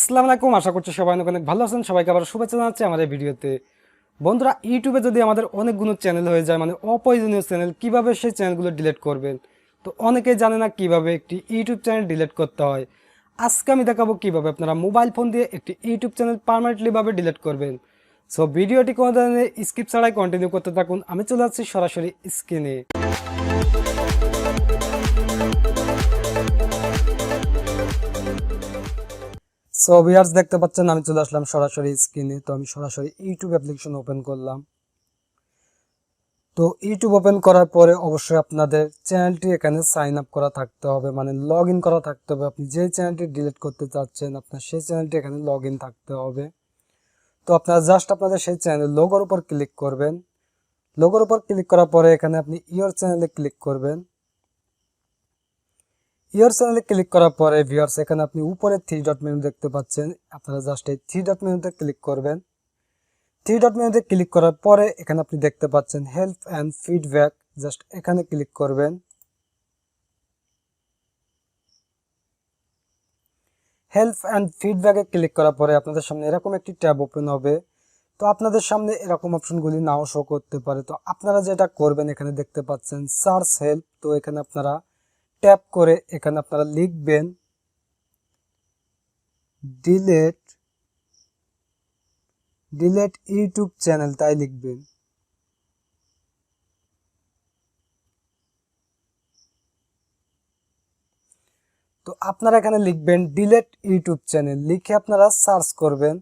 আসসালামু আলাইকুম, আশা করছি সবাই অনেক অনেক ভালো আছেন। সবাইকে আবার শুভেচ্ছা জানাচ্ছি আমাদের ভিডিওতে। বন্ধুরা, ইউটিউবে যদি আমাদের অনেকগুলো চ্যানেল হয়ে যায়, মানে অপ্রয়োজনীয় চ্যানেল, কিভাবে সেই চ্যানেলগুলো ডিলিট করবেন? তো অনেকেই জানে না কিভাবে একটি ইউটিউব চ্যানেল ডিলিট করতে হয়। আজকে আমি দেখাবো কিভাবে আপনারা মোবাইল ফোন দিয়ে একটি ইউটিউব চ্যানেল পার্মানেন্টলি ভাবে ডিলিট করবেন। সো ভিডিওটি কোনো ধরনের স্কিপ ছাড়াই কন্টিনিউ করতে থাকুন। আমি চলে যাচ্ছি সরাসরি স্ক্রিনে। সো ভিউয়ার্স, দেখতে পাচ্ছেন আমি চলে আসলাম সরাসরি স্ক্রিনে। তো আমি সরাসরি ইউটিউব অ্যাপ্লিকেশন ওপেন করলাম। তো ইউটিউব ওপেন করার পরে অবশ্যই আপনাদের চ্যানেলটি এখানে সাইন আপ করা থাকতে হবে, মানে লগ ইন করা থাকতে হবে। আপনি যে চ্যানেলটি ডিলিট করতে চাচ্ছেন আপনার সেই চ্যানেলটি এখানে লগ ইন থাকতে হবে। তো আপনারা জাস্ট আপনাদের সেই চ্যানেল লোগোর উপর ক্লিক করবেন। লোগোর উপর ক্লিক করার পরে এখানে আপনি ইওর চ্যানেলে ক্লিক করবেন। ইওর চ্যানেলে ক্লিক করার পরে ভিউয়ার্স, এখানে আপনি উপরে 3 ডট মেনু দেখতে পাচ্ছেন। আপনারা জাস্ট এই 3 ডট মেনুতে ক্লিক করবেন। 3 ডট মেনুতে ক্লিক করার পরে এখানে আপনি দেখতে পাচ্ছেন হেল্প অ্যান্ড ফিডব্যাক, জাস্ট এখানে ক্লিক করবেন। হেল্প অ্যান্ড ফিডব্যাকে ক্লিক করার পরে আপনাদের সামনে এরকম একটি ট্যাব ওপেন হবে। তো আপনাদের সামনে এরকম অপশনগুলি নাও শো করতে পারে। তো আপনারা যেটা করবেন, এখানে দেখতে পাচ্ছেন সার্চ হেল্প। তো এখানে আপনারা ট্যাপ করে এখানে আপনারা লিখবেন ডিলেট ইউটিউব চ্যানেল, তাই লিখবেন। তো আপনারা এখানে লিখবেন ডিলেট ইউটিউব চ্যানেল, লিখে আপনারা সার্চ করবেন।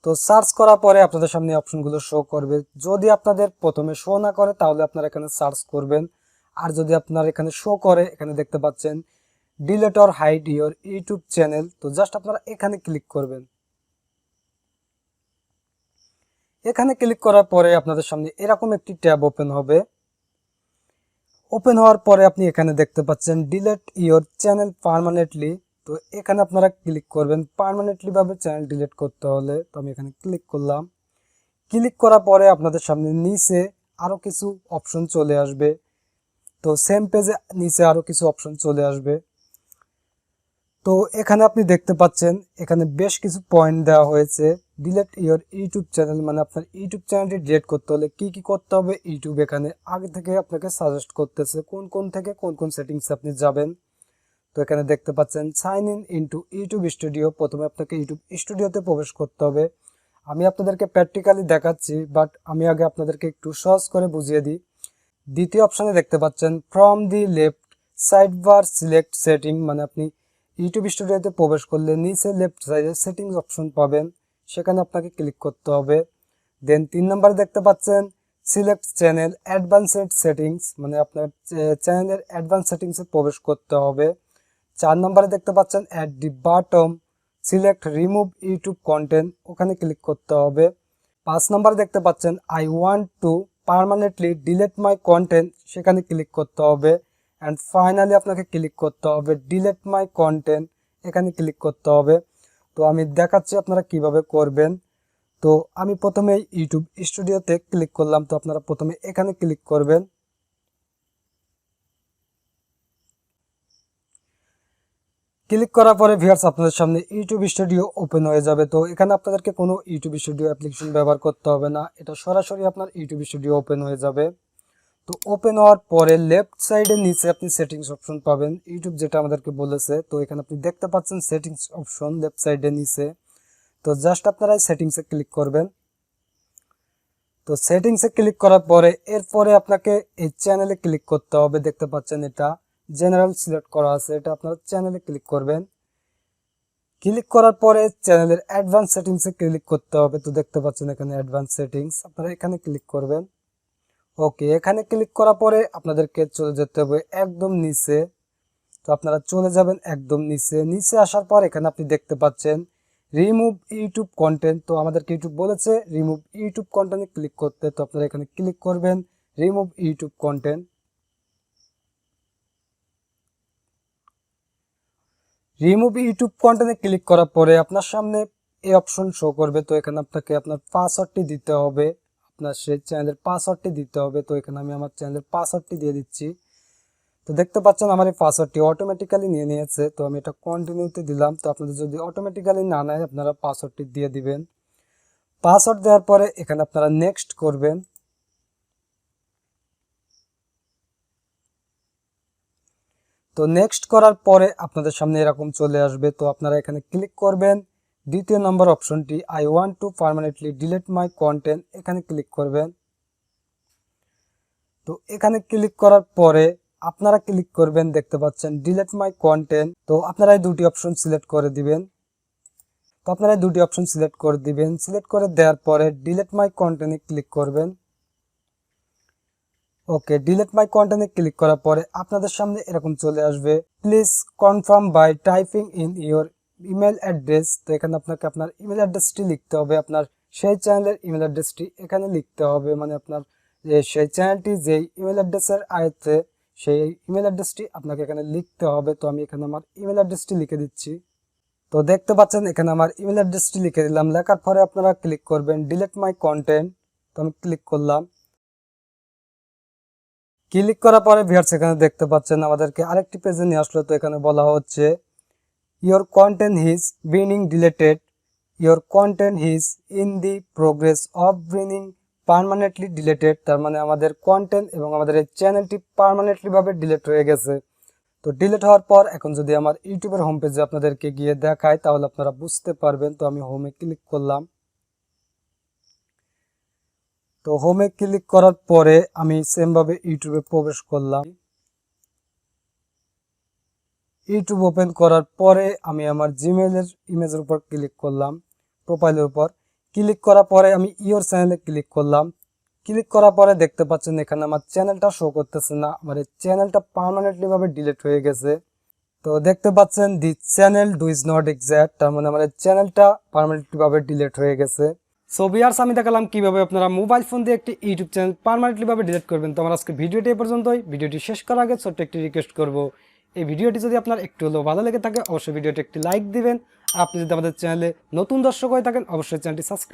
তো সার্চ করার পরে আপনাদের সামনে অপশনগুলো শো করবে। যদি আপনাদের প্রথমে শো না করে তাহলে আপনারা এখানে সার্চ করবেন। আর যদি আপনার এখানে শো করে, এখানে দেখতে পাচ্ছেন delete or hide your YouTube channel. তো জাস্ট আপনারা এখানে ক্লিক করবেন। এখানে ক্লিক করার পরে আপনাদের সামনে এরকম একটি ট্যাব ওপেন হবে। ওপেন হওয়ার পরে আপনি এখানে দেখতে পাচ্ছেন ডিলেট ইওর চ্যানেল পার্মানেন্টলি। তো এখানে আপনারা ক্লিক করবেন পার্মানেন্টলি ভাবে চ্যানেল ডিলিট করতে হলে। তো আমি এখানে ক্লিক করলাম। ক্লিক করার পরে আপনাদের সামনে নিচে আরো কিছু অপশন চলে আসবে। তো সেম পেজে নিচে আরো কিছু অপশন চলে আসবে। তো এখানে আপনি দেখতে পাচ্ছেন এখানে বেশ কিছু পয়েন্ট দেওয়া হয়েছে। ডিলেট ইওর ইউটিউব চ্যানেল, মানে আপনার ইউটিউব চ্যানেলটি ডিলিট করতে হলে কি কি করতে হবে ইউটিউব এখানে আগে থেকে আপনাকে সাজেস্ট করতেছে কোন কোন সেটিংসে আপনি যাবেন। তো এখানে দেখতে পাচ্ছেন sign in into YouTube studio. প্রথমে আপনাকে ইউটিউব স্টুডিওতে প্রবেশ করতে হবে। আমি আপনাদেরকে প্র্যাকটিক্যালি দেখাচ্ছি, বাট আমি আগে আপনাদেরকে একটু সহজ করে বুঝিয়ে দিই। দ্বিতীয় অপশনে দেখতে পাচ্ছেন from the left side bar select setting, মানে আপনি ইউটিউব স্টুডিওতে প্রবেশ করলে নিচে লেফট সাইডে সেটিংস অপশন পাবেন, সেখানে আপনাকে ক্লিক করতে হবে। দেন 3 নম্বরে দেখতে পাচ্ছেন সিলেক্ট চ্যানেল অ্যাডভান্সড সেটিংস, মানে আপনার চ্যানেলের অ্যাডভান্স সেটিংসে প্রবেশ করতে হবে। 4 নম্বরে দেখতে পাচ্ছেন at the bottom select remove YouTube content, ওখানে ক্লিক করতে হবে। 5 নম্বরে দেখতে পাচ্ছেন I want to permanently delete my content, সেখানে ক্লিক করতে হবে। অ্যান্ড ফাইনালি আপনাকে ক্লিক করতে হবে ডিলিট মাই কন্টেন্ট, এখানে ক্লিক করতে হবে। তো আমি দেখাচ্ছি আপনারা কিভাবে করবেন। তো আমি প্রথমে ইউটিউব স্টুডিওতে ক্লিক করলাম। তো আপনারা প্রথমে এখানে ক্লিক করবেন। ক্লিক করার পরে ভিউয়ার্স আপনাদের সামনে ইউটিউব স্টুডিও ওপেন হয়ে যাবে। তো এখানে আপনাদেরকে কোনো ইউটিউব স্টুডিও অ্যাপ্লিকেশন ব্যবহার করতে হবে না, এটা সরাসরি আপনার ইউটিউব স্টুডিও ওপেন হয়ে যাবে। তো ওপেন হওয়ার পরে লেফট সাইডে নিচে আপনি সেটিংস অপশন পাবেন, ইউটিউব যেটা আমাদেরকে বলেছে। তো এখানে আপনি দেখতে পাচ্ছেন সেটিংস অপশন লেফট সাইডে নিচে। তো জাস্ট আপনারা সেটিংসে ক্লিক করবেন। তো সেটিংসে ক্লিক করার পরে এরপরে আপনাকে এই চ্যানেলে ক্লিক করতে হবে। দেখতে পাচ্ছেন এটা জেনারেল সিলেক্ট করা আছে, এটা আপনারা চ্যানেলে ক্লিক করবেন। ক্লিক করার পরে চ্যানেলের অ্যাডভান্স সেটিংসে ক্লিক করতে হবে। তো দেখতে পাচ্ছেন এখানে অ্যাডভান্স সেটিংস, আপনারা এখানে ক্লিক করবেন। ওকে, এখানে ক্লিক করার পরে আপনাদেরকে চলে যেতে হবে একদম নিচে। তো আপনারা চলে যাবেন একদম নিচে। নিচে আসার পর এখানে আপনি দেখতে পাচ্ছেন রিমুভ ইউটিউব কন্টেন্ট। তো আমাদেরকে ইউটিউব বলেছে রিমুভ ইউটিউব কন্টেন্টে ক্লিক করতে। তো আপনারা এখানে ক্লিক করবেন remove YouTube content. Remove YouTube কন্টেন্টে ক্লিক করার পরে আপনার সামনে এই অপশন শো করবে। তো এখানে আপনাকে আপনার পাসওয়ার্ডটি দিতে হবে, আপনার সেই চ্যানেলের পাসওয়ার্ডটি দিতে হবে। তো এখানে আমি আমার চ্যানেলের পাসওয়ার্ডটি দিয়ে দিচ্ছি। তো দেখতে পাচ্ছেন আমার এই পাসওয়ার্ডটি অটোমেটিক্যালি নিয়ে নিয়েছে। তো আমি এটা কন্টিনিউতে দিলাম। তো আপনাদের যদি অটোমেটিক্যালি না নেয় আপনারা পাসওয়ার্ডটি দিয়ে দিবেন। পাসওয়ার্ড দেওয়ার পরে এখানে আপনারা নেক্সট করবেন। তো নেক্সট করার পরে আপনাদের সামনে এরকম চলে আসবে। তো আপনারা এখানে ক্লিক করবেন দ্বিতীয় নম্বর অপশনটি I want to permanently delete my content, এখানে ক্লিক করবেন। তো এখানে ক্লিক করার পরে আপনারা ক্লিক করবেন, দেখতে পাচ্ছেন ডিলিট মাই কন্টেন্ট। তো আপনারা এই দুটি অপশন সিলেক্ট করে দিবেন। তো আপনারা এই দুটি অপশন সিলেক্ট করে দিবেন। সিলেক্ট করে দেওয়ার পরে ডিলিট মাই কন্টেন্টে ক্লিক করবেন। ওকে, ডিলিট মাই কন্টেন্টে ক্লিক করার পরে আপনাদের সামনে এরকম চলে আসবে, please confirm by typing in your email address. তো এখানে আপনাকে আপনার ইমেল অ্যাড্রেসটি লিখতে হবে, আপনার সেই চ্যানেলের ইমেল অ্যাড্রেসটি এখানে লিখতে হবে, মানে আপনার সেই চ্যানেলটি যেই ইমেল অ্যাড্রেসের আয়ত্তে সেই ইমেল অ্যাড্রেসটি আপনাকে এখানে লিখতে হবে। তো আমি এখানে আমার ইমেল অ্যাড্রেসটি লিখে দিচ্ছি। তো দেখতে পাচ্ছেন এখানে আমার ইমেল অ্যাড্রেসটি লিখে দিলাম। লেখার পরে আপনারা ক্লিক করবেন ডিলিট মাই কন্টেন্ট। তো আমি ক্লিক করলাম। ক্লিক করার পরে ভিউয়ার্স এখানে দেখতে পাচ্ছেন আমাদেরকে আরেকটি পেজে নিয়ে আসলো। তো এখানে বলা হচ্ছে your content is being deleted, your content is in the progress of being permanently deleted. তার মানে আমাদের কন্টেন্ট এবং আমাদের এই চ্যানেলটি পার্মানেন্টলি ভাবে ডিলেট হয়ে গেছে। তো ডিলেট হওয়ার পর এখন যদি আমার ইউটিউবের হোম পেজে আপনাদেরকে গিয়ে দেখায় তাহলে আপনারা বুঝতে পারবেন। তো আমি হোমে ক্লিক করলাম। তো হোমে ক্লিক করার পরে আমি সেম ভাবে ইউটিউবে প্রবেশ করলাম। ইউটিউব ওপেন করার পরে আমি আমার জিমেইলের ইমেজের উপর ক্লিক করলাম, প্রোফাইলের উপর ক্লিক করার পরে আমি ইওর চ্যানেলে ক্লিক করলাম। ক্লিক করার পরে দেখতে পাচ্ছেন এখানে আমার চ্যানেলটা শো করতেছে না, আমার এই চ্যানেলটা পার্মানেন্টলি ভাবে ডিলিট হয়ে গেছে। তো দেখতে পাচ্ছেন দি channel do is not exact, তার মানে আমার এই চ্যানেলটা পার্মানেন্টলি ভাবে ডিলিট হয়ে গেছে। সো ভিউয়ার্স আমি দেখালাম কিভাবে আপনারা মোবাইল ফোন দিয়ে একটি ইউটিউব চ্যানেল পার্মানেন্টলি ভাবে ডিলিট করবেন। তো আমার আজকে ভিডিওটি এই পর্যন্তই। ভিডিওটি শেষ করার আগে ছোট্ট একটি রিকোয়েস্ট করব, এই ভিডিওটি যদি আপনার একটু হলেও ভালো লেগে থাকে অবশ্যই ভিডিওটি একটি লাইক দিবেন। আপনি যদি আমাদের চ্যানেলে নতুন দর্শক হয়ে থাকেন অবশ্যই চ্যানেলটি সাবস্ক্রাইব